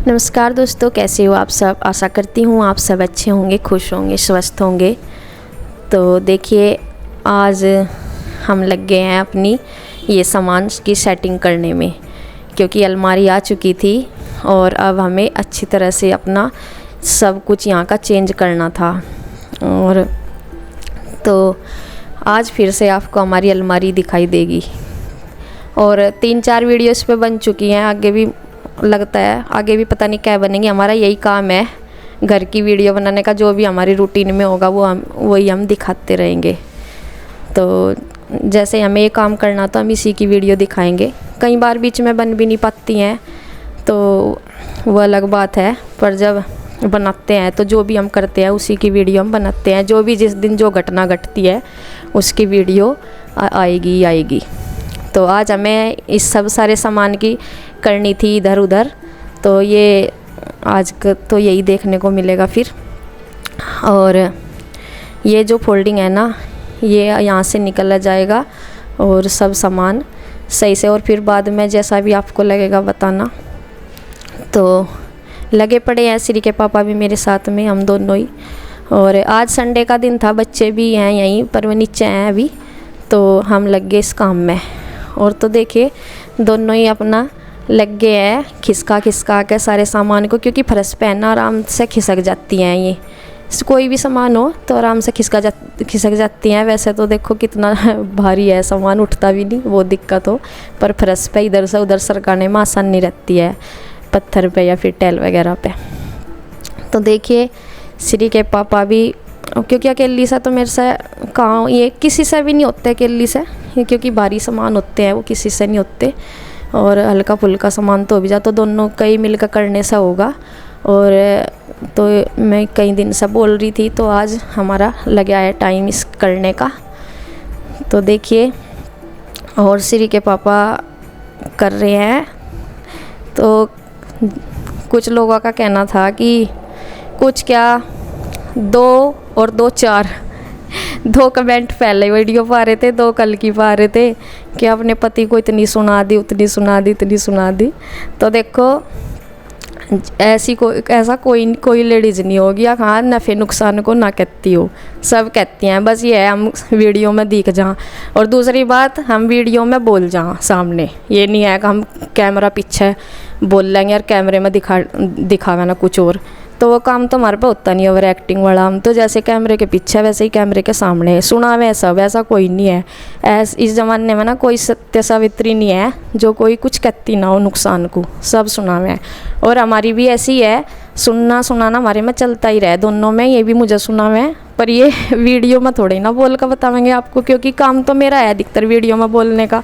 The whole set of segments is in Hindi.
नमस्कार दोस्तों, कैसे हो आप सब। आशा करती हूँ आप सब अच्छे होंगे, खुश होंगे, स्वस्थ होंगे। तो देखिए, आज हम लग गए हैं अपनी ये सामान की सेटिंग करने में, क्योंकि अलमारी आ चुकी थी और अब हमें अच्छी तरह से अपना सब कुछ यहाँ का चेंज करना था। और तो आज फिर से आपको हमारी अलमारी दिखाई देगी और 3-4 वीडियो इस पे बन चुकी हैं। आगे भी लगता है, आगे भी पता नहीं क्या बनेंगी। हमारा यही काम है, घर की वीडियो बनाने का। जो भी हमारी रूटीन में होगा वही हम दिखाते रहेंगे। तो जैसे हमें ये काम करना तो हम इसी की वीडियो दिखाएंगे। कई बार बीच में बन भी नहीं पाती हैं तो वो अलग बात है, पर जब बनाते हैं तो जो भी हम करते हैं उसी की वीडियो हम बनाते हैं। जो भी जिस दिन जो घटना घटती है उसकी वीडियो आएगी। तो आज हमें इस सब सारे सामान की करनी थी इधर उधर, तो ये आज तो यही देखने को मिलेगा फिर। और ये जो फोल्डिंग है ना, ये यहाँ से निकल जाएगा और सब सामान सही से। और फिर बाद में जैसा भी आपको लगेगा बताना। तो लगे पड़े हैं श्री के पापा भी मेरे साथ में, हम दोनों ही। और आज संडे का दिन था, बच्चे भी हैं यहीं पर, वो नीचे हैं अभी। तो हम लग गए इस काम में। और तो देखिए, दोनों ही अपना लग गए हैं खिसका के सारे सामान को, क्योंकि फर्श पे है ना, आराम से खिसक जाती हैं ये। कोई भी सामान हो तो आराम से खिसक जाती हैं। वैसे तो देखो कितना भारी है सामान, उठता भी नहीं, वो दिक्कत हो। पर फर्श पे इधर से उधर सरकाने में आसानी रहती है, पत्थर पे या फिर टाइल वगैरह पे। तो देखिए, श्री के पापा भी, क्योंकि अकेली से तो मेरे से कहाँ, ये किसी से भी नहीं होते अकेली से, क्योंकि भारी सामान होते हैं वो किसी से नहीं होते। और हल्का फुल्का सामान तो हो भी जाता, तो दोनों कई मिलकर करने से होगा। और तो मैं कई दिन से बोल रही थी, तो आज हमारा लगा है टाइम इस करने का। तो देखिए, और श्री के पापा कर रहे हैं। तो कुछ लोगों का कहना था कि कुछ क्या 2 और 2 4 2 कमेंट पहले वीडियो पा रहे थे, 2 कल की पा रहे थे कि अपने पति को इतनी सुना दी, उतनी सुना दी, इतनी सुना दी। तो देखो, ऐसा कोई लेडीज़ नहीं होगी हाँ नफ़े नुकसान को ना कहती हो। सब कहती हैं, बस ये है हम वीडियो में दिख जाएं। और दूसरी बात, हम वीडियो में बोल जाएं सामने। ये नहीं है कि हम कैमरा पीछे बोल लेंगे और कैमरे में दिखावा ना कुछ और। तो वो काम तो हमारे पे होता नहीं, ओवर एक्टिंग वाला। हम तो जैसे कैमरे के पीछे वैसे ही कैमरे के सामने सुना हुआ सब। ऐसा कोई नहीं है। इस ज़माने में ना कोई सत्य सावित्री नहीं है जो कोई कुछ कहती ना हो नुकसान को, सब सुना हुआ है। और हमारी भी ऐसी है, सुनाना हमारे में चलता ही रहे दोनों में। ये भी मुझे सुना हुआ है, पर ये वीडियो में थोड़े ना बोल कर बताएंगे आपको, क्योंकि काम तो मेरा है अधिकतर वीडियो में बोलने का।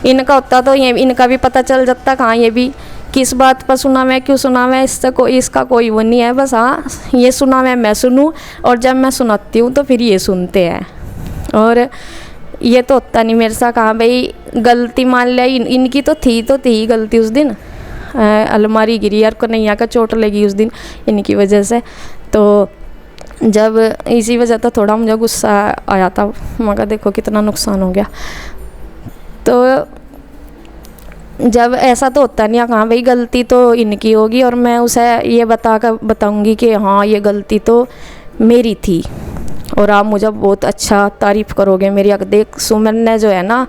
इनका होता तो ये इनका भी पता चल जाता कहाँ ये भी किस बात पर सुना मैं, क्यों सुना मैं, इसका कोई वो नहीं है। बस हाँ, ये सुना मैं सुनूं, और जब मैं सुनाती हूँ तो फिर ये सुनते हैं। और ये तो होता नहीं मेरे साथ। कहाँ भाई गलती मान लिया, इनकी तो थी गलती उस दिन। अलमारी गिरी यार, कन्हैया का चोट लगी उस दिन इनकी वजह से। तो जब इसी वजह तो थोड़ा मुझे गुस्सा आया था, मगर देखो कितना नुकसान हो गया। तो जब ऐसा तो होता नहीं है कहाँ भाई गलती तो इनकी होगी और मैं उसे ये बताऊंगी कि हाँ ये गलती तो मेरी थी और आप मुझे बहुत अच्छा तारीफ़ करोगे मेरी। देख सुमन ने जो है ना,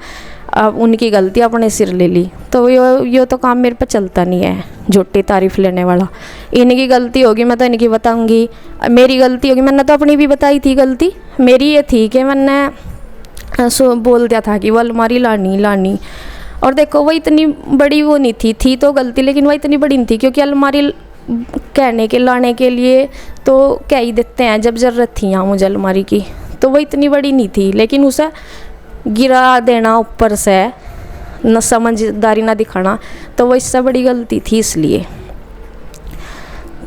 अब उनकी गलती अपने सिर ले ली। तो ये तो काम मेरे पे चलता नहीं है, झूठी तारीफ़ लेने वाला। इनकी गलती होगी मैं तो इनकी बताऊंगी, मेरी गलती होगी। मैंने तो अपनी भी बताई थी गलती। मेरी ये थी कि मैंने बोल दिया था कि वो अलमारी लानी। और देखो, वो इतनी बड़ी वो नहीं थी तो गलती, लेकिन वो इतनी बड़ी नहीं थी, क्योंकि अलमारी कहने के लाने के लिए तो कह ही देते हैं। जब ज़रूरत थी यहाँ मुझे अलमारी की, तो वो इतनी बड़ी नहीं थी, लेकिन उसे गिरा देना ऊपर से, न समझदारी ना दिखाना, तो वो इससे बड़ी गलती थी। इसलिए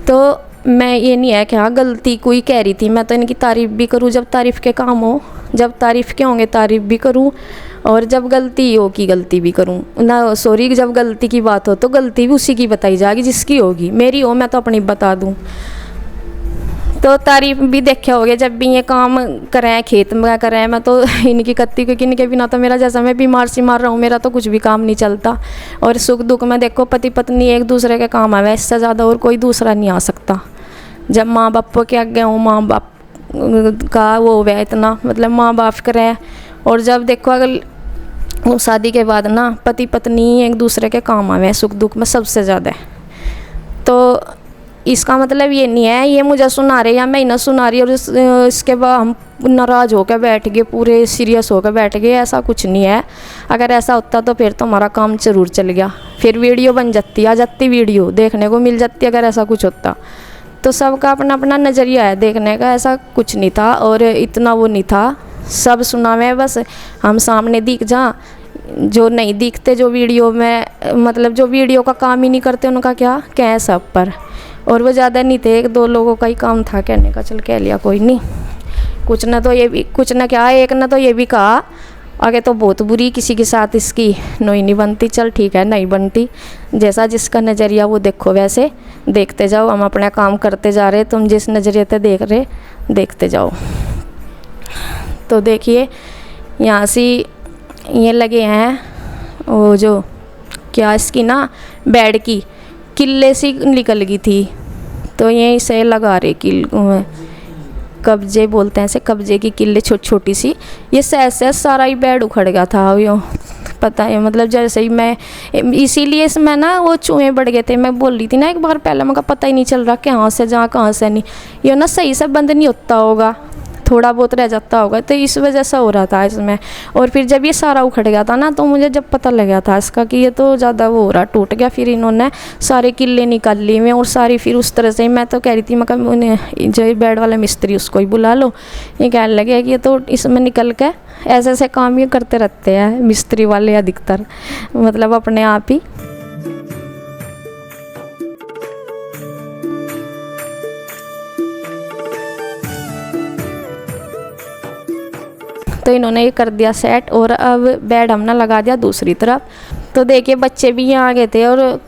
तो मैं ये नहीं है कि हाँ गलती कोई कह रही थी, मैं तो इनकी तारीफ़ भी करूँ जब तारीफ़ के काम हो, जब तारीफ़ के होंगे तारीफ़ भी करूँ, और जब गलती हो की गलती भी करूँ ना। सॉरी, जब गलती की बात हो तो गलती भी उसी की बताई जाएगी जिसकी होगी। मेरी हो मैं तो अपनी बता दूँ। तो तारीफ भी देखे होगे जब भी ये काम करें, खेत में करें, मैं तो इनकी करती, क्योंकि इनके बिना तो मेरा, जैसा मैं बीमार सीमार रहूँ, मेरा तो कुछ भी काम नहीं चलता। और सुख दुख में देखो पति पत्नी एक दूसरे के काम आवे, इससे ज़्यादा और कोई दूसरा नहीं आ सकता। जब माँ बाप के आगे हूँ, माँ बाप का वो हुआ इतना, मतलब माँ बाप करें। और जब देखो अगर शादी के बाद ना पति पत्नी एक दूसरे के काम आवे सुख दुख में सबसे ज़्यादा। तो इसका मतलब ये नहीं है ये मुझे सुना रहे या मैं इन्हें सुना रही और इसके बाद हम नाराज़ होकर बैठ गए, पूरे सीरियस होकर बैठ गए, ऐसा कुछ नहीं है। अगर ऐसा होता तो फिर तो हमारा काम ज़रूर चल गया, फिर वीडियो बन जाती, आ जाती वीडियो देखने को मिल जाती अगर ऐसा कुछ होता। तो सबका अपना अपना नज़रिया है देखने का, ऐसा कुछ नहीं था और इतना वो नहीं था। सब सुना में बस हम सामने दिख जा, जो नहीं दिखते, जो वीडियो में मतलब जो वीडियो का काम ही नहीं करते, उनका क्या कहें सब पर। और वो ज़्यादा नहीं थे, एक दो लोगों का ही काम था कहने का, चल कह लिया कोई नहीं। कुछ ना तो ये भी, कुछ ना क्या, एक ना तो ये भी कहा आगे तो बहुत बुरी किसी के साथ इसकी नोई नहीं बनती, चल ठीक है नहीं बनती, जैसा जिसका नज़रिया वो देखो वैसे देखते जाओ। हम अपना काम करते जा रहे, तुम जिस नज़रिए से देख रहे देखते जाओ। तो देखिए यहाँ से ये लगे हैं वो जो क्या इसकी ना बेड की किल्ले सी निकल गई थी, तो यहीं से लगा रहे कब्जे बोलते हैं, ऐसे कब्जे की किल्ले छोटी छोटी सी, ये सहज सारा ही बेड उखड़ गया था। यो पता है मतलब जैसे ही मैं, इसीलिए इसमें ना वो चूहे बढ़ गए थे। मैं बोल रही थी ना एक बार पहले, मगर पता ही नहीं चल रहा कहाँ से जहाँ कहाँ से नहीं, ये ना सही से बंद नहीं होता होगा, थोड़ा बहुत रह जाता होगा, तो इस वजह से हो रहा था इसमें। और फिर जब ये सारा उखड़ गया था ना, तो मुझे जब पता लगा था इसका कि ये तो ज़्यादा वो हो रहा, टूट गया, फिर इन्होंने सारे किल्ले निकाल लिए में और सारी फिर उस तरह से। मैं तो कह रही थी मैं कभी उन्हें जो बेड वाला मिस्त्री उसको ही बुला लो, ये कहने लगे कि ये तो इसमें निकल के ऐसे ऐसे काम ये करते रहते हैं मिस्त्री वाले अधिकतर, मतलब अपने आप ही। तो इन्होंने ये कर दिया सेट और अब बेड हमने लगा दिया दूसरी तरफ। तो देखिए बच्चे भी यहाँ आ गए थे और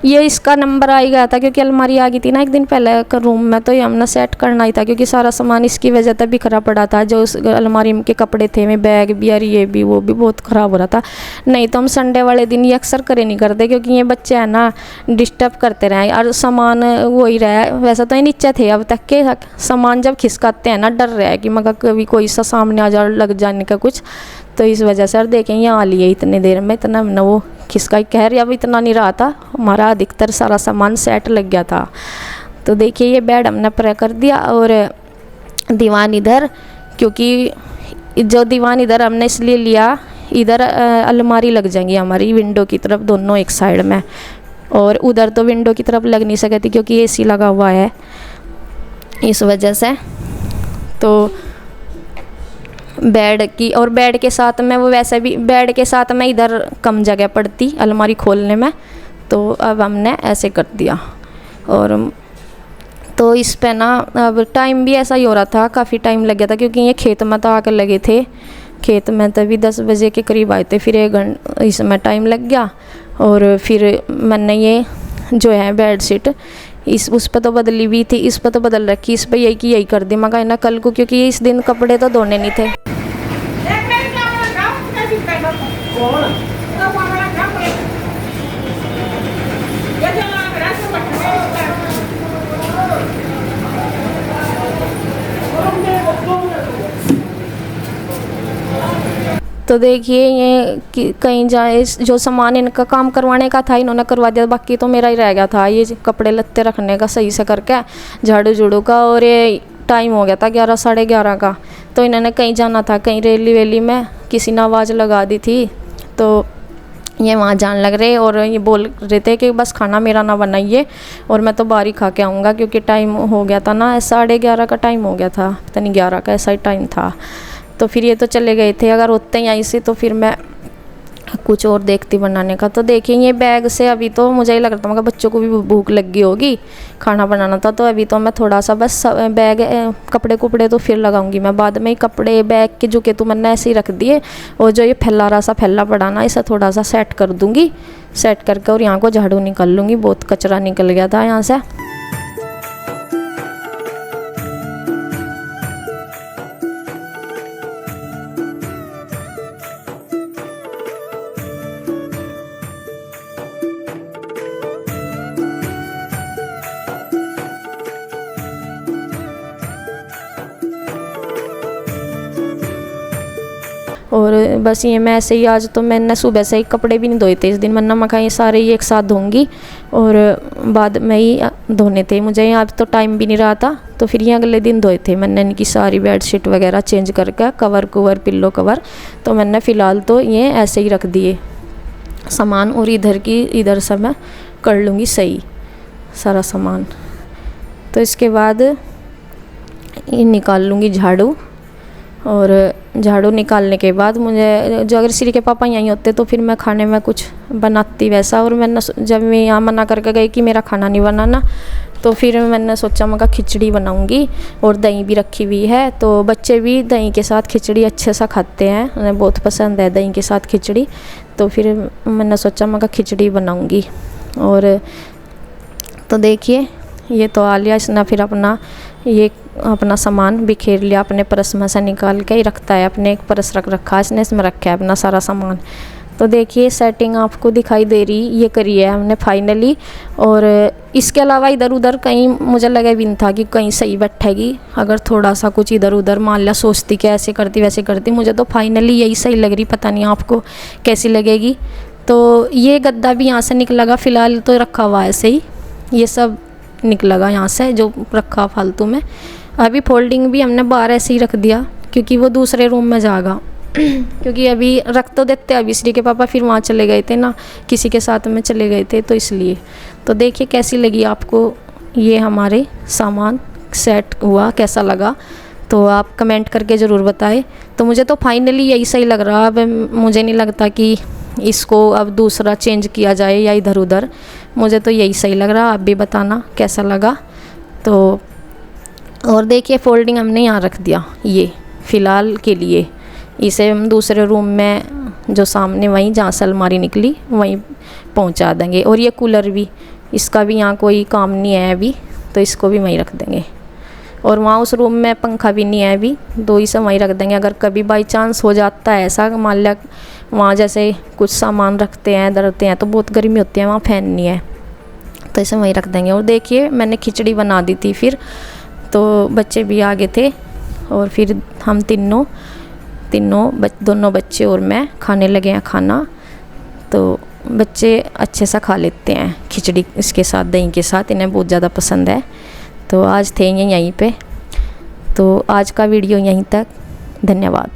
ये इसका नंबर आ ही गया था क्योंकि अलमारी आ गई थी ना एक दिन पहले रूम में, तो ये हमने सेट करना ही था क्योंकि सारा सामान इसकी वजह से बिखरा पड़ा था। जो उस अलमारी के कपड़े थे, में बैग भी और ये भी वो भी बहुत ख़राब हो रहा था। नहीं तो हम संडे वाले दिन ये अक्सर करे नहीं करते क्योंकि ये बच्चे हैं ना डिस्टर्ब करते रहे और सामान वो ही रहा। वैसा तो ये नीचे थे अब तक के, सामान जब खिसकाते हैं ना डर रहा है कि मगर कभी कोई सा सामने आ जाए लग जाने का कुछ, तो इस वजह से। और देखें यहाँ आ लिए इतने देर में, इतना न वो खिसका कह रही, अब इतना नहीं रहा था, हमारा अधिकतर सारा सामान सेट लग गया था। तो देखिए ये बेड हमने प्रे कर दिया और दीवान इधर, क्योंकि जो दीवान इधर हमने इसलिए लिया, इधर अलमारी लग जाएंगी हमारी विंडो की तरफ दोनों एक साइड में, और उधर तो विंडो की तरफ लग नहीं सकती क्योंकि एसी लगा हुआ है, इस वजह से। तो बेड की और बेड के साथ में वो वैसे भी बेड के साथ में इधर कम जगह पड़ती अलमारी खोलने में, तो अब हमने ऐसे कर दिया। और तो इस पे ना अब टाइम भी ऐसा ही हो रहा था, काफ़ी टाइम लग गया था क्योंकि ये खेत में तो आकर लगे थे, खेत में तभी 10 बजे के करीब आए थे, फिर 1 घंटा इसमें टाइम लग गया। और फिर मैंने ये जो है बेड शीट उस पर तो बदली भी थी, इस पर तो बदल रखी, इस पर यही की यही कर दी मगर ना कल को, क्योंकि इस दिन कपड़े तो धोने नहीं थे। तो देखिए ये कहीं जाए, जो सामान इनका काम करवाने का था इन्होंने करवा दिया, बाकी तो मेरा ही रह गया था ये कपड़े लत्ते रखने का सही से करके, झाड़ू झूड़ू का। और ये टाइम हो गया था 11 साढ़े 11 का, तो इन्होंने कहीं जाना था, कहीं रैली वैली में किसी ने आवाज़ लगा दी थी, तो ये वहाँ जान लग रहे और ये बोल रहे थे कि बस खाना मेरा ना बनाइए और मैं तो बाहर ही खा के आऊँगा, क्योंकि टाइम हो गया था ना, 11:30 का टाइम हो गया था, पता नहीं 11 का ऐसा ही टाइम था। तो फिर ये तो चले गए थे, अगर होते ही आई से तो फिर मैं कुछ और देखती बनाने का। तो देखिए ये बैग से अभी तो मुझे ही लग रहा था मगर बच्चों को भी भूख लग गई होगी, खाना बनाना था, तो अभी तो मैं थोड़ा सा बस बैग कपड़े कुपड़े तो फिर लगाऊंगी मैं बाद में ही, कपड़े बैग के झुके तो मैंने ऐसे ही रख दिए, और जो ये फैला रहा सा फैला पड़ा ना इसे थोड़ा सा सेट कर दूँगी, सेट करके और यहाँ को झाड़ू निकाल लूँगी, बहुत कचरा निकल गया था यहाँ से। और बस ये मैं ऐसे ही, आज तो मैंने सुबह से ही कपड़े भी नहीं धोए थे इस दिन, वरना मैं कहीं सारे ही एक साथ धोऊंगी और बाद में ही धोने थे मुझे। आज तो टाइम भी नहीं रहा था, तो फिर ये अगले दिन धोए थे मैंने इनकी सारी बेडशीट वगैरह चेंज करके, कवर कुवर पिल्लो कवर। तो मैंने फ़िलहाल तो ये ऐसे ही रख दिए सामान, और इधर से मैं कर लूँगी सही सारा सामान। तो इसके बाद ये निकाल लूँगी झाड़ू, और झाड़ू निकालने के बाद मुझे, जो अगर श्री के पापा यहीं होते तो फिर मैं खाने में कुछ बनाती वैसा। और मैंने जब मैं यहाँ मना करके गई कि मेरा खाना नहीं बनाना, तो फिर मैंने सोचा मैं खिचड़ी बनाऊंगी, और दही भी रखी हुई है। तो बच्चे भी दही के साथ खिचड़ी अच्छे सा खाते हैं, उन्हें बहुत पसंद है दही के साथ खिचड़ी। तो फिर मैंने सोचा मैं खिचड़ी बनाऊंगी। और तो देखिए ये तो आ लिया इसने, फिर अपना सामान बिखेर लिया, अपने पर्स में से निकाल के ही रखता है, अपने एक पर्स रख रखा है इसने, इसमें रखा है अपना सारा सामान। तो देखिए सेटिंग आपको दिखाई दे रही, ये करी है हमने फाइनली। और इसके अलावा इधर उधर कहीं मुझे लगा भी नहीं था कि कहीं सही बैठेगी, अगर थोड़ा सा कुछ इधर उधर मान लिया, सोचती कि ऐसे करती वैसे करती। मुझे तो फाइनली यही सही लग रही, पता नहीं आपको कैसी लगेगी। तो ये गद्दा भी यहाँ से निकलेगा, फ़िलहाल तो रखा हुआ है ऐसे ही, ये सब निकलेगा यहाँ से जो रखा फालतू में। अभी फोल्डिंग भी हमने बाहर ऐसे ही रख दिया क्योंकि वो दूसरे रूम में जाएगा क्योंकि अभी रख तो देते, अभी श्री के पापा फिर वहाँ चले गए थे ना, किसी के साथ में चले गए थे, तो इसलिए। तो देखिए कैसी लगी आपको ये हमारे सामान सेट हुआ, कैसा लगा तो आप कमेंट करके ज़रूर बताएं। तो मुझे तो फाइनली यही सही लग रहा, अब मुझे नहीं लगता कि इसको अब दूसरा चेंज किया जाए या इधर उधर, मुझे तो यही सही लग रहा। आप भी बताना कैसा लगा। तो और देखिए फोल्डिंग हमने यहाँ रख दिया, ये फ़िलहाल के लिए इसे हम दूसरे रूम में जो सामने वहीं जहाँ से अलमारी निकली वहीं पहुँचा देंगे। और ये कूलर भी, इसका भी यहाँ कोई काम नहीं है अभी, तो इसको भी वहीं रख देंगे। और वहाँ उस रूम में पंखा भी नहीं है अभी, दो ही से वहीं रख देंगे। अगर कभी बाई चांस हो जाता है ऐसा, मान लिया वहाँ जैसे कुछ सामान रखते हैं धरते हैं तो बहुत गर्मी होती है, वहाँ फैन नहीं है, तो इसे वहीं रख देंगे। और देखिए मैंने खिचड़ी बना दी थी, फिर तो बच्चे भी आ गए थे, और फिर हम दोनों बच्चे और मैं खाने लगे हैं खाना। तो बच्चे अच्छे सा खा लेते हैं खिचड़ी इसके साथ, दही के साथ, इन्हें बहुत ज़्यादा पसंद है। तो आज थे यहीं पे। तो आज का वीडियो यहीं तक, धन्यवाद।